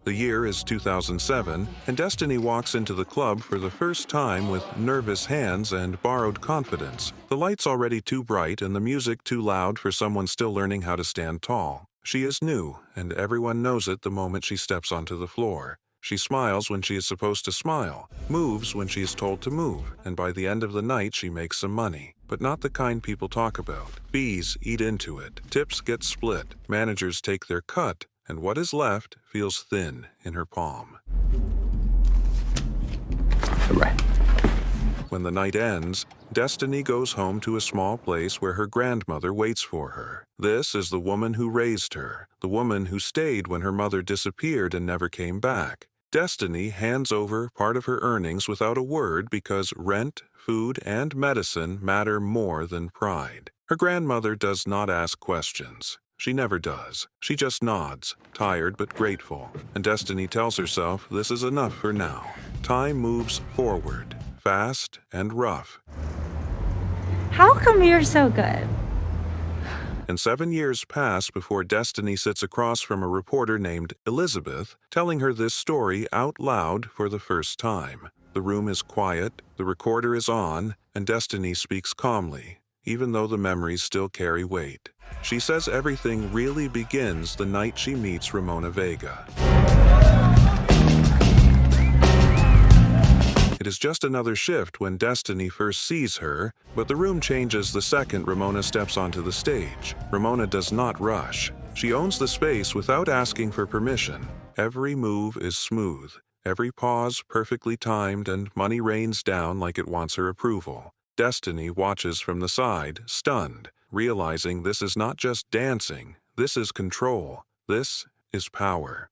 The year is 2007, and Destiny walks into the club for the first time with nervous hands and borrowed confidence. The light's already too bright and the music too loud for someone still learning how to stand tall. She is new, and everyone knows it the moment she steps onto the floor. She smiles when she is supposed to smile, moves when she is told to move, and by the end of the night she makes some money. But not the kind people talk about. Fees eat into it, tips get split, managers take their cut, and what is left feels thin in her palm. Right. When the night ends, Destiny goes home to a small place where her grandmother waits for her. This is the woman who raised her, the woman who stayed when her mother disappeared and never came back. Destiny hands over part of her earnings without a word because rent, food, and medicine matter more than pride. Her grandmother does not ask questions. She never does. She just nods, tired but grateful, and Destiny tells herself this is enough for now. Time moves forward, fast and rough. How come you're so good? And 7 years pass before Destiny sits across from a reporter named Elizabeth, telling her this story out loud for the first time. The room is quiet, the recorder is on, and Destiny speaks calmly, even though the memories still carry weight. She says everything really begins the night she meets Ramona Vega. It is just another shift when Destiny first sees her, but the room changes the second Ramona steps onto the stage. Ramona does not rush. She owns the space without asking for permission. Every move is smooth, every pause perfectly timed, and money rains down like it wants her approval. Destiny watches from the side, stunned, realizing this is not just dancing, this is control, this is power.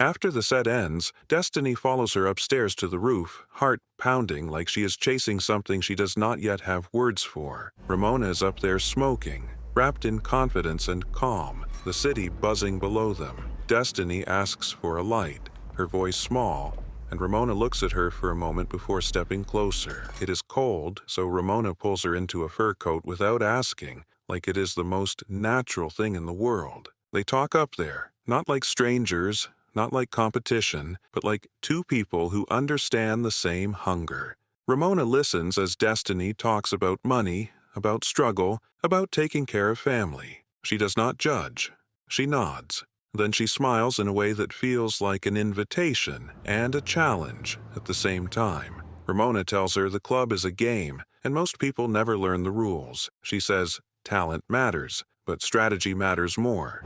After the set ends, Destiny follows her upstairs to the roof, heart pounding like she is chasing something she does not yet have words for. Ramona is up there smoking, wrapped in confidence and calm, the city buzzing below them. Destiny asks for a light, her voice small, and Ramona looks at her for a moment before stepping closer. It is cold, so Ramona pulls her into a fur coat without asking, like it is the most natural thing in the world. They talk up there, not like strangers, not like competition, but like two people who understand the same hunger. Ramona listens as Destiny talks about money, about struggle, about taking care of family. She does not judge. She nods. Then she smiles in a way that feels like an invitation and a challenge at the same time. Ramona tells her the club is a game, and most people never learn the rules. She says talent matters, but strategy matters more.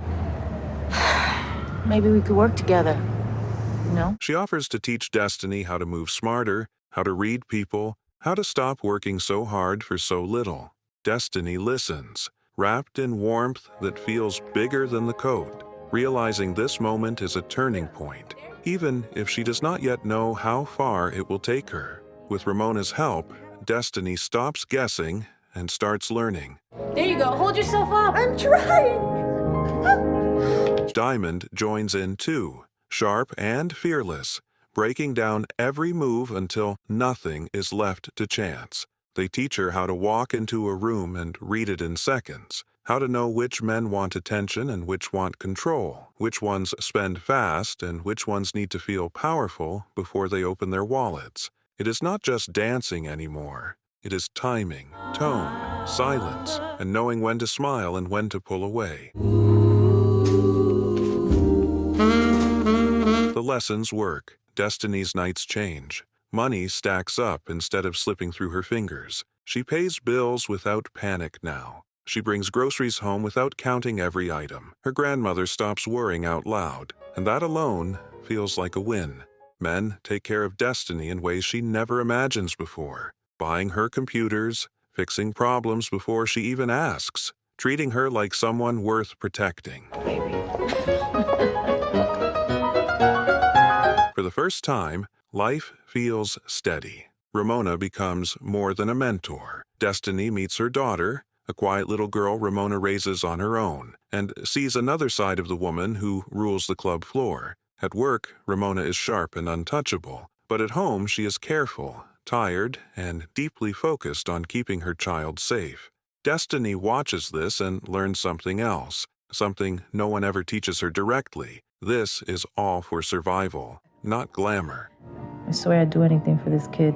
Maybe we could work together. No? She offers to teach Destiny how to move smarter, how to read people, how to stop working so hard for so little. Destiny listens, wrapped in warmth that feels bigger than the coat, realizing this moment is a turning point, even if she does not yet know how far it will take her. With Ramona's help, Destiny stops guessing and starts learning. There you go. Hold yourself up. I'm trying. Diamond joins in too, sharp and fearless, breaking down every move until nothing is left to chance. They teach her how to walk into a room and read it in seconds, how to know which men want attention and which want control, which ones spend fast and which ones need to feel powerful before they open their wallets. It is not just dancing anymore. It is timing, tone, silence, and knowing when to smile and when to pull away. The lessons work. Destiny's nights change. Money stacks up instead of slipping through her fingers. She pays bills without panic now. She brings groceries home without counting every item. Her grandmother stops worrying out loud, and that alone feels like a win. Men take care of Destiny in ways she never imagines before, buying her computers, fixing problems before she even asks, treating her like someone worth protecting. For the first time, life feels steady. Ramona becomes more than a mentor. Destiny meets her daughter, a quiet little girl Ramona raises on her own, and sees another side of the woman who rules the club floor. At work, Ramona is sharp and untouchable, but at home she is careful, tired, and deeply focused on keeping her child safe. Destiny watches this and learns something else. something no one ever teaches her directly. This is all for survival, not glamour. I swear I'd do anything for this kid.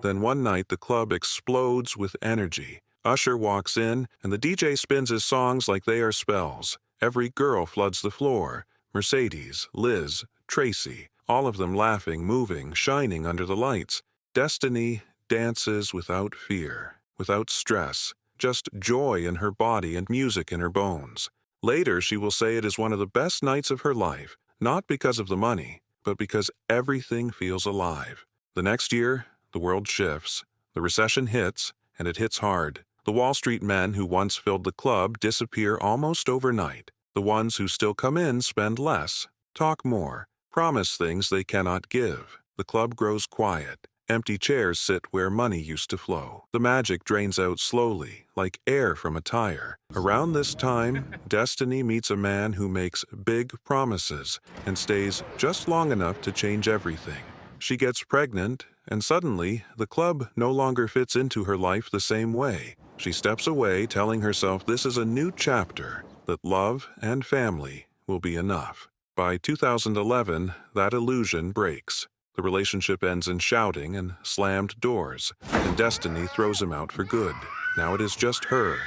Then one night the club explodes with energy. Usher walks in, and the DJ spins his songs like they are spells. Every girl floods the floor. Mercedes, Liz, Tracy, all of them laughing, moving, shining under the lights. Destiny dances without fear, without stress, just joy in her body and music in her bones. Later, she will say it is one of the best nights of her life, not because of the money, but because everything feels alive. The next year, the world shifts. The recession hits, and it hits hard. The Wall Street men who once filled the club disappear almost overnight. The ones who still come in spend less, talk more, promise things they cannot give. The club grows quiet. Empty chairs sit where money used to flow. The magic drains out slowly, like air from a tire. Around this time, Destiny meets a man who makes big promises and stays just long enough to change everything. She gets pregnant, and suddenly, the club no longer fits into her life the same way. She steps away, telling herself this is a new chapter, that love and family will be enough. By 2011, that illusion breaks. The relationship ends in shouting and slammed doors, and Destiny throws him out for good. Now it is just her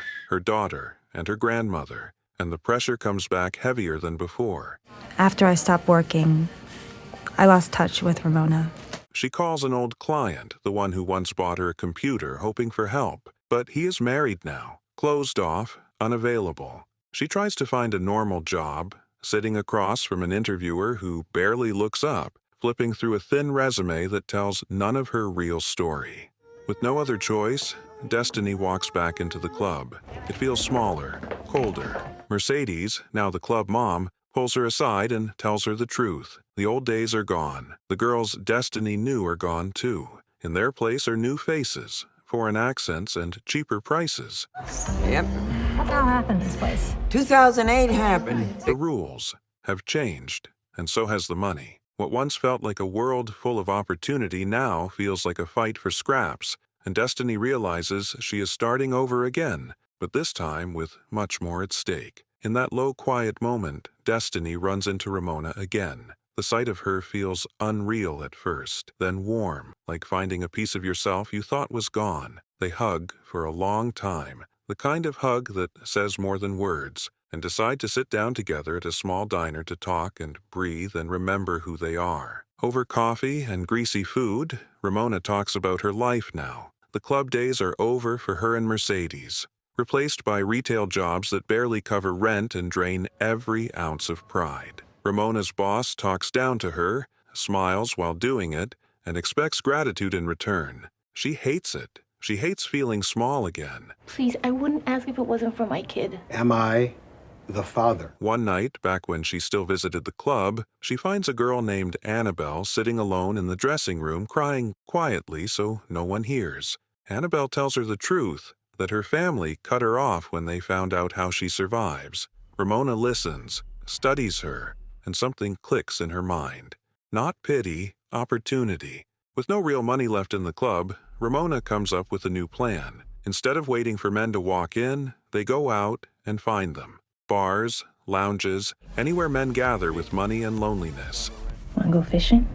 daughter, and her grandmother, and the pressure comes back heavier than before. After I stopped working, I lost touch with Ramona. She calls an old client, the one who once bought her a computer, hoping for help. But he is married now, closed off, unavailable. She tries to find a normal job, sitting across from an interviewer who barely looks up, flipping through a thin resume that tells none of her real story. With no other choice, Destiny walks back into the club. It feels smaller, colder. Mercedes, now the club mom, pulls her aside and tells her the truth. The old days are gone. The girls Destiny knew are gone too. In their place are new faces, foreign accents, and cheaper prices. Yep. What the hell happened to this place? 2008 happened. The rules have changed, and so has the money. What once felt like a world full of opportunity now feels like a fight for scraps, and Destiny realizes she is starting over again, but this time with much more at stake. In that low, quiet moment, Destiny runs into Ramona again. The sight of her feels unreal at first, then warm, like finding a piece of yourself you thought was gone. They hug for a long time, the kind of hug that says more than words, and decide to sit down together at a small diner to talk and breathe and remember who they are. Over coffee and greasy food, Ramona talks about her life now. The club days are over for her and Mercedes, replaced by retail jobs that barely cover rent and drain every ounce of pride. Ramona's boss talks down to her, smiles while doing it, and expects gratitude in return. She hates it. She hates feeling small again. Please, I wouldn't ask if it wasn't for my kid. Am I the father? One night, back when she still visited the club, she finds a girl named Annabelle sitting alone in the dressing room, crying quietly so no one hears. Annabelle tells her the truth, that her family cut her off when they found out how she survives. Ramona listens, studies her, and something clicks in her mind. Not pity, opportunity. With no real money left in the club, Ramona comes up with a new plan. Instead of waiting for men to walk in, they go out and find them. Bars, lounges, anywhere men gather with money and loneliness. Wanna go fishing?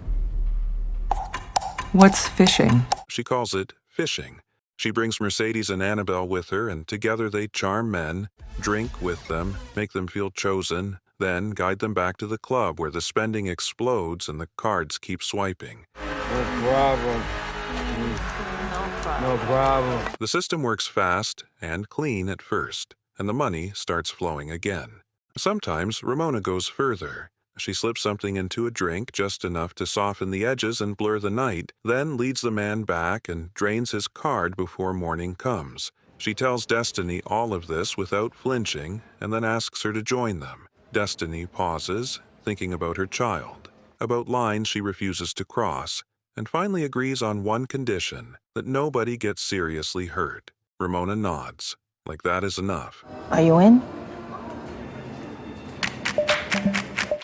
What's fishing? She calls it fishing. She brings Mercedes and Annabelle with her, and together they charm men, drink with them, make them feel chosen, then guide them back to the club where the spending explodes and the cards keep swiping. No problem. No problem. The system works fast and clean at first, and the money starts flowing again. Sometimes Ramona goes further. She slips something into a drink, just enough to soften the edges and blur the night, then leads the man back and drains his card before morning comes. She tells Destiny all of this without flinching, and then asks her to join them. Destiny pauses, thinking about her child, about lines she refuses to cross, and finally agrees on one condition, that nobody gets seriously hurt. Ramona nods, like that is enough. Are you in?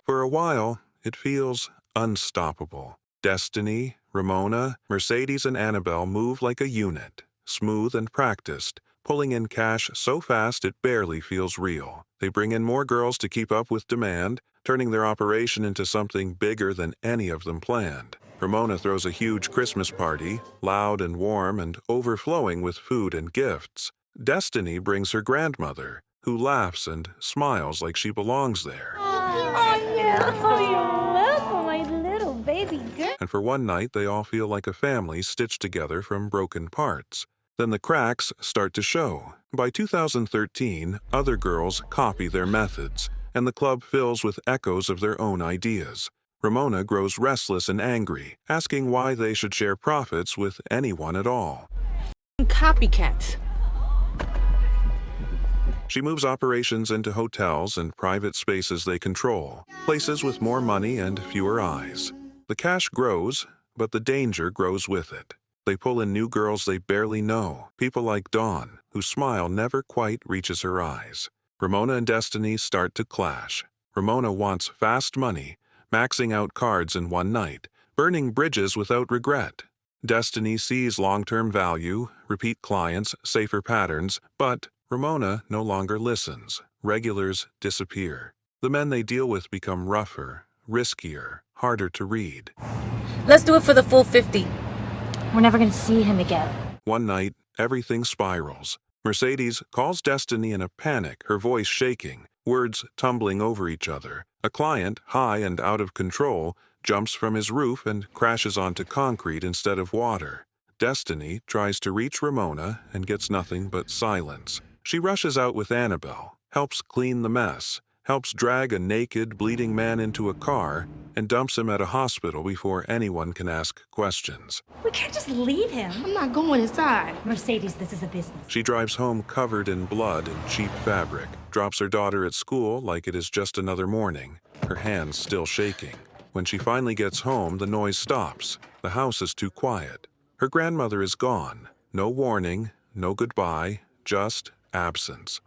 For a while, it feels unstoppable. Destiny, Ramona, Mercedes, and Annabelle move like a unit, smooth and practiced, pulling in cash so fast it barely feels real. They bring in more girls to keep up with demand, turning their operation into something bigger than any of them planned. Ramona throws a huge Christmas party, loud and warm and overflowing with food and gifts. Destiny brings her grandmother, who laughs and smiles like she belongs there. Oh, yeah. Oh, you're welcome, my little baby girl. And for one night, they all feel like a family stitched together from broken parts. Then the cracks start to show. By 2013, other girls copy their methods, and the club fills with echoes of their own ideas. Ramona grows restless and angry, asking why they should share profits with anyone at all. Copycats. She moves operations into hotels and private spaces they control, places with more money and fewer eyes. The cash grows, but the danger grows with it. They pull in new girls they barely know, people like Dawn, whose smile never quite reaches her eyes. Ramona and Destiny start to clash. Ramona wants fast money, maxing out cards in one night, burning bridges without regret. Destiny sees long-term value, repeat clients, safer patterns, but Ramona no longer listens. Regulars disappear. The men they deal with become rougher, riskier, harder to read. Let's do it for the full 50. We're never gonna see him again. One night, everything spirals. Mercedes calls Destiny in a panic, her voice shaking, words tumbling over each other. A client, high and out of control, jumps from his roof and crashes onto concrete instead of water. Destiny tries to reach Ramona and gets nothing but silence. She rushes out with Annabelle, helps clean the mess, helps drag a naked, bleeding man into a car, and dumps him at a hospital before anyone can ask questions. We can't just leave him. I'm not going inside. Mercedes, this is a business. She drives home covered in blood and cheap fabric, drops her daughter at school like it is just another morning, her hands still shaking. When she finally gets home, the noise stops. The house is too quiet. Her grandmother is gone. No warning, no goodbye, just absence.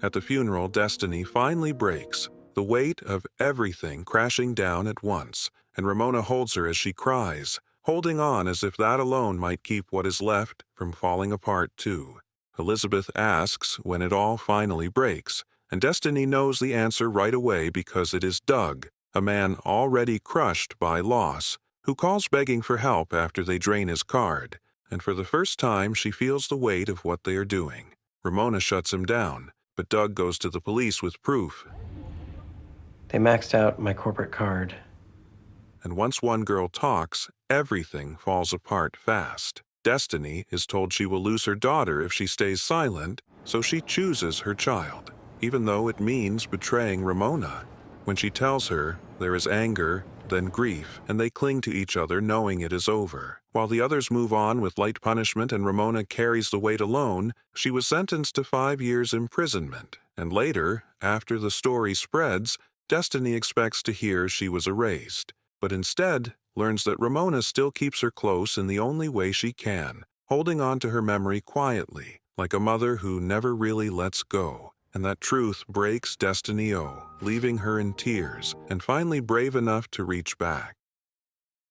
At the funeral, Destiny finally breaks, the weight of everything crashing down at once, and Ramona holds her as she cries, holding on as if that alone might keep what is left from falling apart too. Elizabeth asks when it all finally breaks, and Destiny knows the answer right away because it is Doug, a man already crushed by loss, who calls begging for help after they drain his card, and for the first time she feels the weight of what they are doing. Ramona shuts him down, but Doug goes to the police with proof. They maxed out my corporate card. And once one girl talks, everything falls apart fast. Destiny is told she will lose her daughter if she stays silent, so she chooses her child, even though it means betraying Ramona. When she tells her, there is anger, then grief, and they cling to each other knowing it is over. While the others move on with light punishment and Ramona carries the weight alone, she was sentenced to 5 years imprisonment, and later, after the story spreads, Destiny expects to hear she was erased, but instead learns that Ramona still keeps her close in the only way she can, holding on to her memory quietly, like a mother who never really lets go. And that truth breaks Destiny O, leaving her in tears, and finally brave enough to reach back.